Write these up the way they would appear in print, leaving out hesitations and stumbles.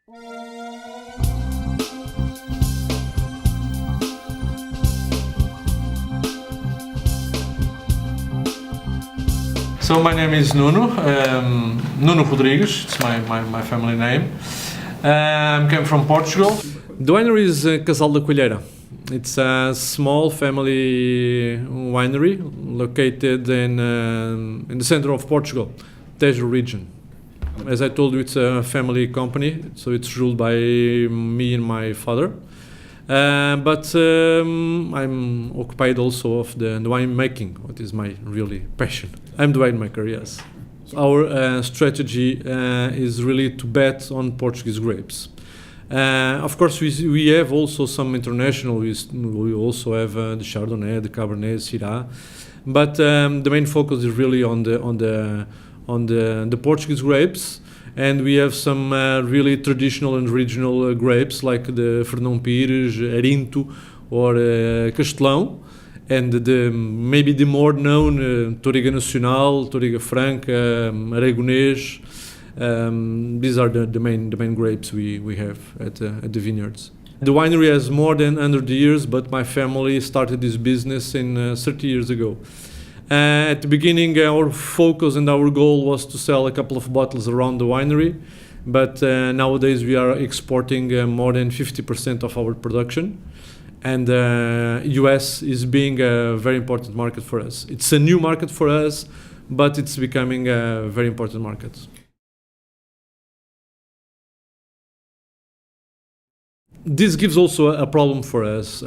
So my name is Nuno, Nuno Rodrigues, it's my family name. I came from Portugal. The winery is Casal Da Coelheira. It's a small family winery located in the center of Portugal, Tejo region. As I told you, it's a family company, so it's ruled by me and my father. But I'm occupied also of the winemaking, what is my really passion. I'm the winemaker, yes. Our strategy is really to bet on Portuguese grapes. Of course, we have also some international. We also have the Chardonnay, the Cabernet, Syrah, but the main focus is really on the Portuguese grapes. And we have some really traditional and regional grapes like the Fernão Pires, Arinto, or Castelão, and maybe the more known Touriga Nacional, Touriga Franca, Aragonês. These are the main grapes we have at the vineyards. The winery has more than 100 years, but my family started this business 30 years ago. At the beginning, our focus and our goal was to sell a couple of bottles around the winery, but nowadays we are exporting more than 50% of our production, and US is being a very important market for us. It's a new market for us, but it's becoming a very important market. This gives also a problem for us.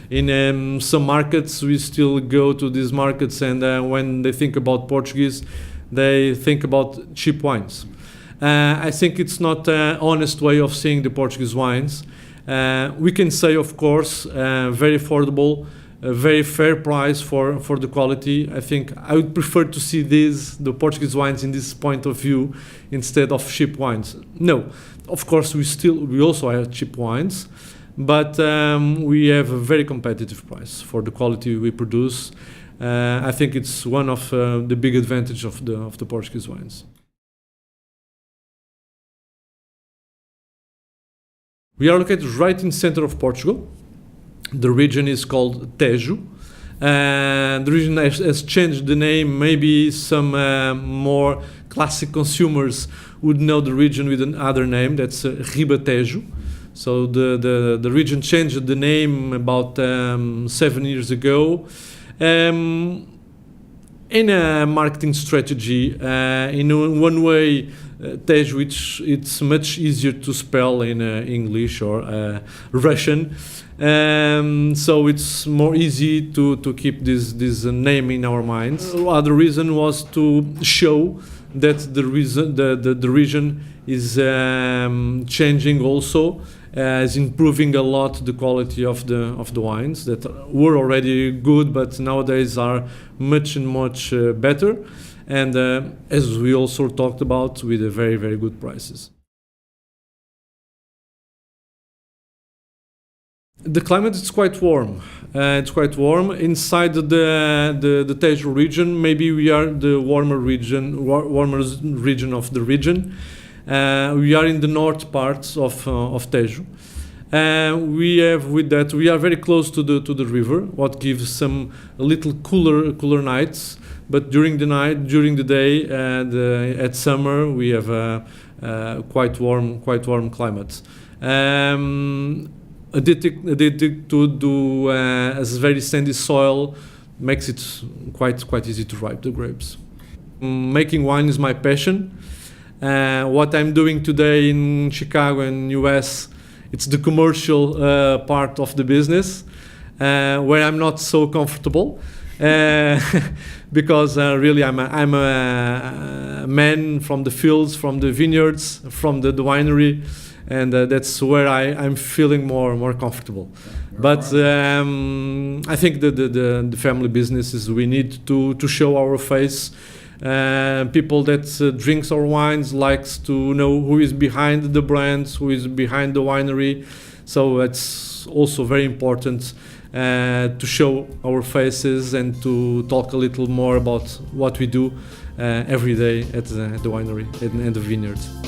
In some markets, we still go to these markets, and when they think about Portuguese, they think about cheap wines. I think it's not an honest way of seeing the Portuguese wines. We can say, of course, very affordable, a very fair price for the quality. I think I would prefer to see the Portuguese wines in this point of view instead of cheap wines. No, of course we also have cheap wines, but we have a very competitive price for the quality we produce. I think it's one of the big advantage of the Portuguese wines. We are located right in the center of Portugal. The region is called Tejo. The region has changed the name. Maybe some more classic consumers would know the region with another name. That's Ribatejo. So the region changed the name about 7 years ago. In a marketing strategy, in one way, Tejo, it's much easier to spell in English or Russian. So it's more easy to keep this name in our minds. The other reason was to show that the region is changing also, is improving a lot the quality of the wines that were already good, but nowadays are much better, and as we also talked about, with very good prices. The climate is quite warm. It's quite warm. Inside the Tejo region, maybe we are the warmer region of the region. We are in the north parts of Tejo. We are very close to the river, what gives a little cooler nights. But during the day, at summer, we have a quite warm climate. Addicted to a very sandy soil makes it quite easy to ripe the grapes. Making wine is my passion. What I'm doing today in Chicago and US, it's the commercial part of the business, where I'm not so comfortable, because really I'm a man from the fields, from the vineyards, from the winery, and that's where I'm feeling more comfortable. But I think the family businesses, we need to show our face. People that drinks our wines likes to know who is behind the brands, who is behind the winery. So it's also very important to show our faces and to talk a little more about what we do every day at the winery and the vineyards.